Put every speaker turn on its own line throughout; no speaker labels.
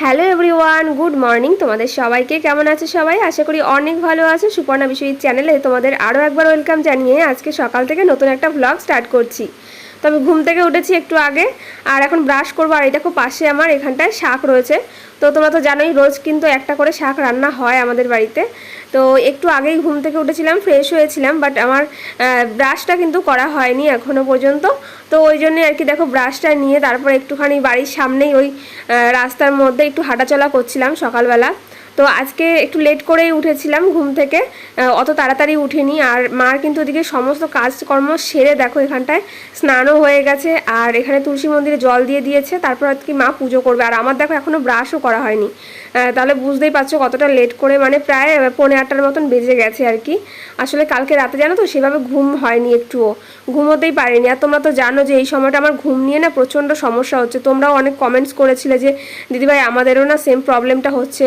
Hello everyone, good morning. তোমাদের সবাইকে কেমন আছে সবাই? আশা করি অনেক ভালো আছে। সুপর্ণা বিষয় চ্যানেলে তোমাদের আরও একবার ওয়েলকাম জানিয়ে আজকে সকাল থেকে নতুন একটা ভ্লগ স্টার্ট করছি। তো আমি ঘুম থেকে উঠেছি একটু আগে, আর এখন ব্রাশ করবো। আর এই দেখো পাশে আমার এখানটায় শাক রয়েছে। তো তোমরা তো জানোই রোজ কিন্তু একটা করে শাক রান্না হয় আমাদের বাড়িতে। তো একটু আগেই ঘুম থেকে উঠেছিলাম, ফ্রেশ হয়েছিলাম, বাট আমার ব্রাশটা কিন্তু করা হয়নি এখনও পর্যন্ত। তো ওই জন্যে আর কি দেখো ব্রাশটা নিয়ে তারপর একটুখানি বাড়ির সামনেই ওই রাস্তার মধ্যে একটু হাঁটাচলা করছিলাম সকালবেলা। তো আজকে একটু লেট করেই উঠেছিলাম ঘুম থেকে, অত তাড়াতাড়ি উঠিনি। আর মার কিন্তু ওদিকে সমস্ত কাজকর্ম সেরে দেখো এখানটায় স্নানও হয়ে গেছে, আর এখানে তুলসী মন্দিরে জল দিয়ে দিয়েছে। তারপর আর কি মা পুজো করবে, আর আমার দেখো এখনও ব্রাশও করা হয়নি। তাহলে বুঝতেই পারছো কতটা লেট করে, মানে প্রায় 7:45 মতন বেজে গেছে আর কি। আসলে কালকে রাতে জানো তো সেভাবে ঘুম হয়নি, একটুও ঘুমোতেই পারিনি। আর তোমরা তো জানো যে এই সময়টা আমার ঘুম নিয়ে না প্রচণ্ড সমস্যা হচ্ছে। তোমরাও অনেক কমেন্টস করেছিলে যে দিদিভাই আমাদেরও না সেম প্রবলেমটা হচ্ছে,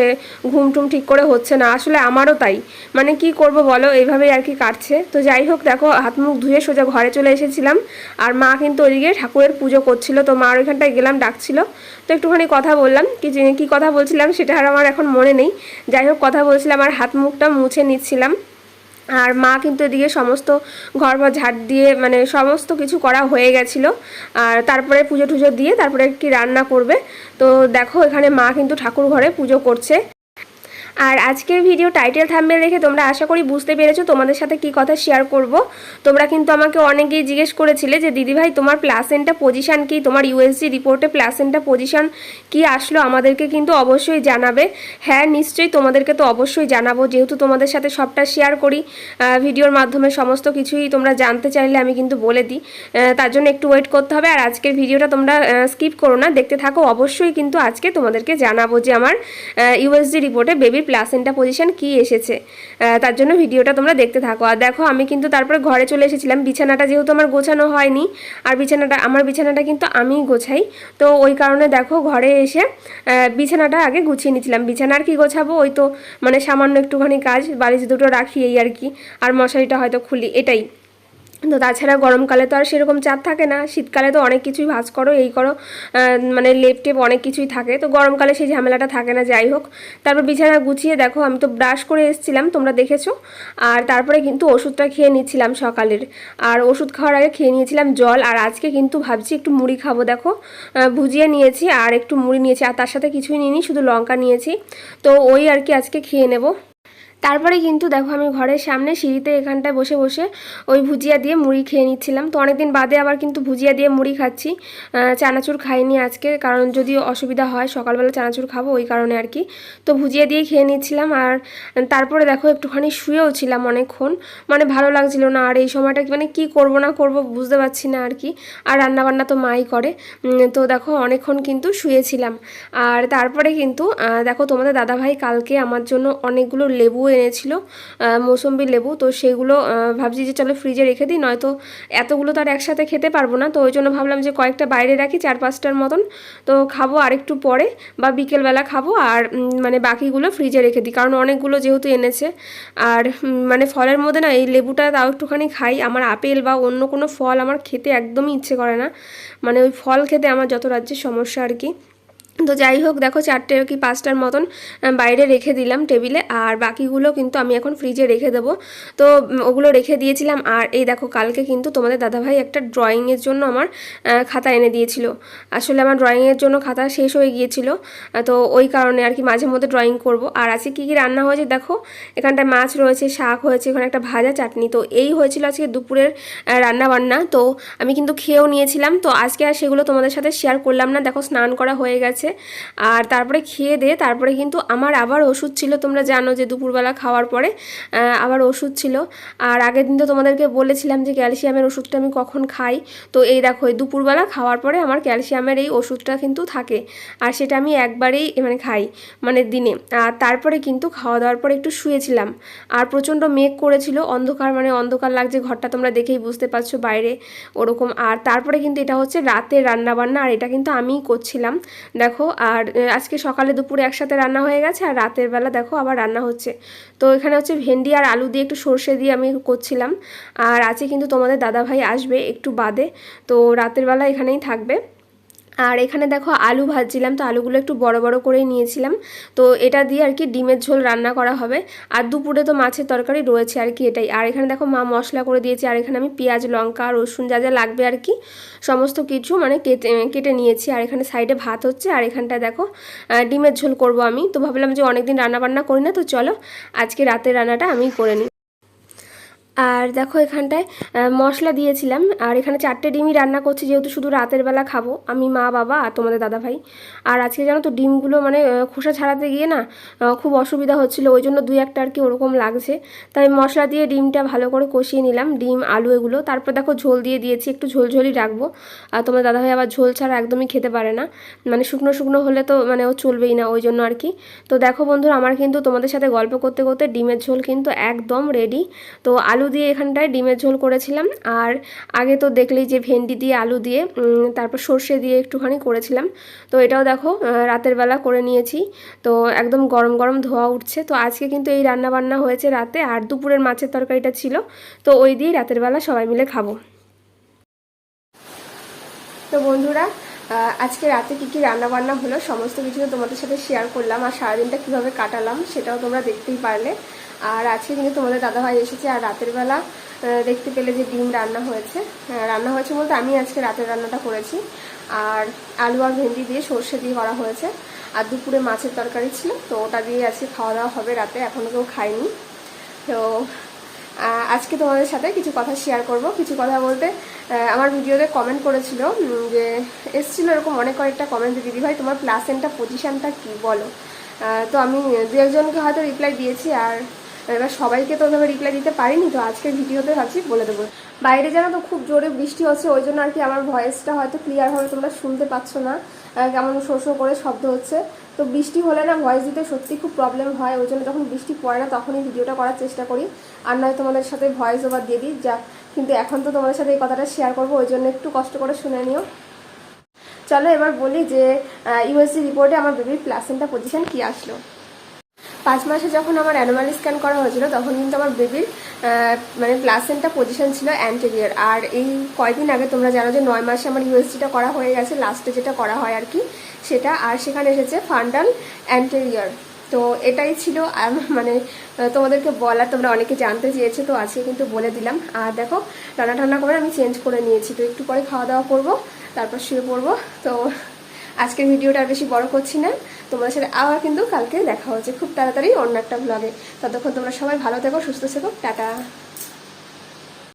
ঘুম টুম ঠিক করে হচ্ছে না। আসলে আমারও তাই, মানে কি করব বলো, এইভাবেই আর কি কাটছে। তো যাই হোক, দেখো হাত মুখ ধুয়ে সোজা ঘরে চলে এসেছিলাম, আর মা কিন্তু ওইদিকে ঠাকুরের পুজো করছিল। তো মার ওইখানটায় গেলাম, ডাকছিল, তো একটুখানি কথা বললাম। কি কথা বলছিলাম সেটা আর আমার এখন মনে নেই। যাই হোক কথা বলছিলাম আর হাত মুখটা মুছে নিচ্ছিলাম। আর মা কিন্তু এদিকে সমস্ত ঘর বা ঝাড় দিয়ে মানে সমস্ত কিছু করা হয়ে গেছিলো। আর তারপরে পুজো টুজো দিয়ে তারপরে কি রান্না করবে। তো দেখো এখানে মা কিন্তু ঠাকুর ঘরে পুজো করছে। আর আজকের ভিডিও টাইটেল থাম্বনেল দেখে তোমরা আশা করি বুঝতে পেরেছো তোমাদের সাথে কি কথা শেয়ার করব। তোমরা কিন্তু আমাকে অনেকেই জিজ্ঞেস করেছিলে যে দিদিভাই তোমার প্লাসেন্টা পজিশান কি, তোমার ইউএসজি রিপোর্টে প্লাসেন্টা পজিশান কি আসলো, আমাদেরকে কিন্তু অবশ্যই জানাবে। হ্যাঁ নিশ্চয়ই তোমাদেরকে তো অবশ্যই জানাবো, যেহেতু তোমাদের সাথে সবটা শেয়ার করি ভিডিওর মাধ্যমে, সমস্ত কিছুই তোমরা জানতে চাইলে আমি কিন্তু বলে দিই। তার জন্য একটু ওয়েট করতে হবে। আর আজকের ভিডিওটা তোমরা স্কিপ করো না, দেখতে থাকো। অবশ্যই কিন্তু আজকে তোমাদেরকে জানাবো যে আমার ইউএসজি রিপোর্টে বেবির প্লাসেন্টা পজিশন কি এসেছে। তার জন্য ভিডিওটা তোমরা দেখতে থাকো। আর দেখো আমি কিন্তু তারপরে ঘরে চলে এসেছিলাম। বিছানাটা যেহেতু আমার গোছানো হয়নি, আর আমার বিছানাটা কিন্তু আমিই গোছাই, তো ওই কারণে দেখো ঘরে এসে বিছানাটা আগে গুছিয়ে নিয়েছিলাম। বিছানা আর কি গোছাবো, ওই তো মানে সামান্য একটুখানি কাজ, বালিশ দুটো রাখি এই আর কি, আর মশারিটা হয়তো খুলি, এটাই। তো তাছাড়া গরমকালে তো আর সেরকম চাপ থাকে না, শীতকালে তো অনেক কিছুই ভাঁজ করো এই করো, মানে লেপ টেপ অনেক কিছুই থাকে। তো গরমকালে সেই ঝামেলাটা থাকে না। যাই হোক, তারপর বিছানা গুছিয়ে দেখো আমি তো ব্রাশ করে এসেছিলাম, তোমরা দেখেছো। আর তারপরে কিন্তু ওষুধটা খেয়ে নিচ্ছিলাম সকালের। আর ওষুধ খাওয়ার আগে খেয়ে নিয়েছিলাম জল। আর আজকে কিন্তু ভাবছি একটু মুড়ি খাবো। দেখো ভুজিয়ে নিয়েছি আর একটু মুড়ি নিয়েছি, আর তার সাথে কিছুই নিইনি, শুধু লঙ্কা নিয়েছি। তো ওই আর কি আজকে খেয়ে নেবো। তারপরে কিন্তু দেখো আমি ঘরের সামনে সিঁড়িতে এখানটায় বসে বসে ওই ভুজিয়া দিয়ে মুড়ি খেয়ে নিচ্ছিলাম। তো অনেকদিন বাদে আবার কিন্তু ভুজিয়া দিয়ে মুড়ি খাচ্ছি। চানাচুর খাইনি আজকে, কারণ যদি অসুবিধা হয় সকালবেলা চানাচুর খাবো, ওই কারণে আর কি। তো ভুজিয়া দিয়ে খেয়ে নিচ্ছিলাম। আর তারপরে দেখো একটুখানি শুয়েও ছিলাম অনেকক্ষণ, মানে ভালো লাগছিল না। আর এই সময়টা মানে কি করব না করব বুঝতে পারছি না আর কি। আর রান্নাবান্না তো মাই করে। তো দেখো অনেকক্ষণ কিন্তু শুয়েছিলাম। আর তারপরে কিন্তু দেখো তোমাদের দাদাভাই কালকে আমার জন্য অনেকগুলো লেবু এনেছিল, মৌসম্বি লেবু। তো সেগুলো ভাবছি যে চলো ফ্রিজে রেখে দিই, নয়তো এতগুলো তো আর একসাথে খেতে পারবো না। তো ওই জন্য ভাবলাম যে কয়েকটা বাইরে রাখি, 4-5টার মতন, তো খাবো আর একটু পরে বা বিকেলবেলা খাবো। আর মানে বাকিগুলো ফ্রিজে রেখে দিই, কারণ অনেকগুলো যেহেতু এনেছে। আর মানে ফলের মধ্যে না এই লেবুটা তাও একটুখানি খাই। আমার আপেল বা অন্য কোনো ফল আমার খেতে একদমই ইচ্ছে করে না, মানে ওই ফল খেতে আমার যত রাজ্যের সমস্যা আর কি। তো যাই হোক দেখো 4টে কি 5টার মতন বাইরে রেখে দিলাম টেবিলে, আর বাকিগুলো কিন্তু আমি এখন ফ্রিজে রেখে দেবো। তো ওগুলো রেখে দিয়েছিলাম। আর এই দেখো কালকে কিন্তু তোমাদের দাদাভাই একটা ড্রয়িংয়ের জন্য আমার খাতা এনে দিয়েছিল। আসলে আমার ড্রয়িংয়ের জন্য খাতা শেষ হয়ে গিয়েছিল, তো ওই কারণে আর কি মাঝে মধ্যে ড্রয়িং করব। আর আজকে কী কী রান্না হয়েছে দেখো, এখানটায় মাছ রয়েছে, শাক হয়েছে, এখানে একটা ভাজা, চাটনি। তো এই হয়েছিল আজকে দুপুরের রান্না বান্না। তো আমি কিন্তু খেয়েও নিয়েছিলাম। তো আজকে আর সেগুলো তোমাদের সাথে শেয়ার করলাম না। দেখো স্নান করা হয়ে গেছে, আর তারপরে খেয়ে দিয়ে তারপরে কিন্তু আমার আবার ওষুধ ছিল। তোমরা জানো যে দুপুরবেলা খাওয়ার পরে আবার ওষুধ ছিল। আর আগের দিন তো তোমাদেরকে বলেছিলাম যে ক্যালসিয়ামের ওষুধটা আমি কখন খাই। তো এই দেখো এই দুপুরবেলা খাওয়ার পরে আমার ক্যালসিয়ামের এই ওষুধটা কিন্তু থাকে, আর সেটা আমি একবারেই মানে খাই, মানে দিনে। আর তারপরে কিন্তু খাওয়া দাওয়ার পরে একটু শুয়েছিলাম। আর প্রচণ্ড মেঘ করেছিল, অন্ধকার, মানে অন্ধকার লাগছে ঘরটা, তোমরা দেখেই বুঝতে পারছো বাইরে ওরকম। আর তারপরে কিন্তু এটা হচ্ছে রাতের রান্নাবান্না, আর এটা কিন্তু আমিই করছিলাম দেখো। আর আজকে সকালে দুপুরে একসাথে রান্না হয়ে গেছে, আর রাতের বেলা দেখো আবার রান্না হচ্ছে। তো এখানে হচ্ছে ভেন্ডি আর আলু দিয়ে একটু সর্ষে দিয়ে আমি করছিলাম। আর আছে কিন্তু তোমাদের দাদাভাই আসবে একটু বাদে, তো রাতের বেলা এখানেই থাকবে। আর এখানে দেখো আলু ভাজছিলাম, তো আলুগুলো একটু বড় বড় করেই নিয়েছিলাম। তো এটা দিয়ে আর কি ডিমের ঝোল রান্না করা হবে। আর দুপুরে তো মাছের তরকারি রয়েছে আর কি, এটাই। আর এখানে দেখো মা মশলা করে দিয়েছে, আর এখানে আমি পেঁয়াজ লঙ্কা রসুন যা যা লাগবে আর কি সমস্ত কিছু মানে কেটে কেটে নিয়েছি। আর এখানে সাইডে ভাত হচ্ছে, আর এখানটায় দেখো ডিমের ঝোল করব আমি। তো ভাবলাম যে অনেকদিন রান্না বান্না করি না, তো চলো আজকে রাতের রান্নাটা আমি করে নিই। আর দেখো এখানটায় মশলা দিয়েছিলাম। আর এখানে 4টে ডিমই রান্না করছি, যেহেতু শুধু রাতের বেলা খাবো আমি, মা, বাবা আর তোমাদের দাদাভাই। আর আজকে জানো তো ডিমগুলো মানে খোসা ছাড়াতে গিয়ে না খুব অসুবিধা হচ্ছিলো, ওই জন্য 2-1টা আর কি ওরকম লাগছে। তাই মশলা দিয়ে ডিমটা ভালো করে কষিয়ে নিলাম, ডিম আলু এগুলো। তারপর দেখো ঝোল দিয়ে দিয়েছি, একটু ঝোলঝোলই রাখবো। আর তোমাদের দাদাভাই আবার ঝোল ছাড়া একদমই খেতে পারে না, মানে শুকনো শুকনো হলে তো মানে ও চলবেই না, ওই জন্য আর কি। তো দেখো বন্ধুরা, আমার কিন্তু তোমাদের সাথে গল্প করতে করতে ডিমের ঝোল কিন্তু একদম রেডি। তো আলু দিয়ে এখানটায় ডিমের ঝোল করেছিলাম। আর আগে তো দেখলেই যে ভেন্ডি দিয়ে আলু দিয়ে তারপর সর্ষে দিয়ে একটুখানি করেছিলাম। তো এটাও দেখো রাতের বেলা করে নিয়েছি। তো একদম গরম গরম ধোয়া উঠছে। তো আজকে কিন্তু এই রান্না বান্না হয়েছে রাতে, আর দুপুরের মাছের তরকারিটা ছিল, তো ওই দিয়েই রাতের বেলা সবাই মিলে খাবো। তো বন্ধুরা, আজকে রাতে কী কী রান্নাবান্না হলো সমস্ত কিছু তোমাদের সাথে শেয়ার করলাম, আর সারাদিনটা কীভাবে কাটালাম সেটাও তোমরা দেখতেই পারলে। আর আজকে কিন্তু তোমাদের দাদাভাই এসেছে, আর রাতের বেলা দেখতে পেলে যে ডিম রান্না হয়েছে। রান্না হয়েছে বলতে আমি আজকে রাতের রান্নাটা করেছি। আর আলু আর ভেন্ডি দিয়ে সর্ষে দিয়ে করা হয়েছে। আর দুপুরে মাছের তরকারি ছিল, তো ওটা দিয়ে আজকে খাওয়া দাওয়া হবে রাতে, এখনও কেউ খায়নি। তো আজকে তোমাদের সাথে কিছু কথা শেয়ার করব। কিছু কথা বলতে আমার ভিডিওতে কমেন্ট করেছিল যে এসেছিলো এরকম অনেক কয়েকটা কমেন্ট, যে দিদিভাই তোমার প্লাসেন্টা পজিশানটা কী বলো। তো আমি 2-1জনকে হয়তো রিপ্লাই দিয়েছি, আর এবার সবাইকে তো ওইভাবে রিপ্লাই দিতে পারিনি। তো আজকের ভিডিওতে ভাবছি বলে দেবো। বাইরে যেন তো খুব জোরে বৃষ্টি হচ্ছে, ওই জন্য আর কি আমার ভয়েসটা হয়তো ক্লিয়ারভাবে তোমরা শুনতে পাচ্ছ না, কেমন শো শো করে শব্দ হচ্ছে। তো বৃষ্টি হলে না ভয়েস দিতে সত্যি খুব প্রবলেম হয়, ওই জন্য যখন বৃষ্টি পড়ে না তখনই ভিডিওটা করার চেষ্টা করি, আর নয় তোমাদের সাথে ভয়েস ওভার দিয়ে দিই যা। কিন্তু এখন তো তোমাদের সাথে এই কথাটা শেয়ার করবো, ওই জন্য একটু কষ্ট করে শুনে নিও। চলো এবার বলি যে ইউএসজি রিপোর্টে আমার বেবির প্লাসেন্টা পজিশন কী আসলো। 5 মাসে যখন আমার অ্যানোমালি স্ক্যান করা হয়েছিল তখন কিন্তু আমার বেবির মানে প্লাসেন্টা পজিশন ছিল অ্যান্টেরিয়র। আর এই কয়দিন আগে তোমরা জানো যে 9 মাসে আমার ইউএসজিটা করা হয়ে গেছে, লাস্টে যেটা করা হয় আর কি সেটা। আর সেখানে এসেছে ফান্ডাল অ্যান্টেরিয়র। তো এটাই ছিল মানে তোমাদেরকে বলার, তোমরা অনেকে জানতে চেয়েছো, তো আজকে কিন্তু বলে দিলাম। আর দেখো রান্না টান্না করে আমি চেঞ্জ করে নিয়েছি, তো একটু পরে খাওয়া দাওয়া করবো, তারপর শুয়ে পড়বো। তো আজকের ভিডিওটা আর বেশি বড় করছি না, তোমাদের সাথে আবার কিন্তু কালকে দেখা হচ্ছে খুব তাড়াতাড়ি অন্য একটা ভ্লগে। ততক্ষণ তোমরা সবাই ভালো থেকো, সুস্থ থেকো, টাটা।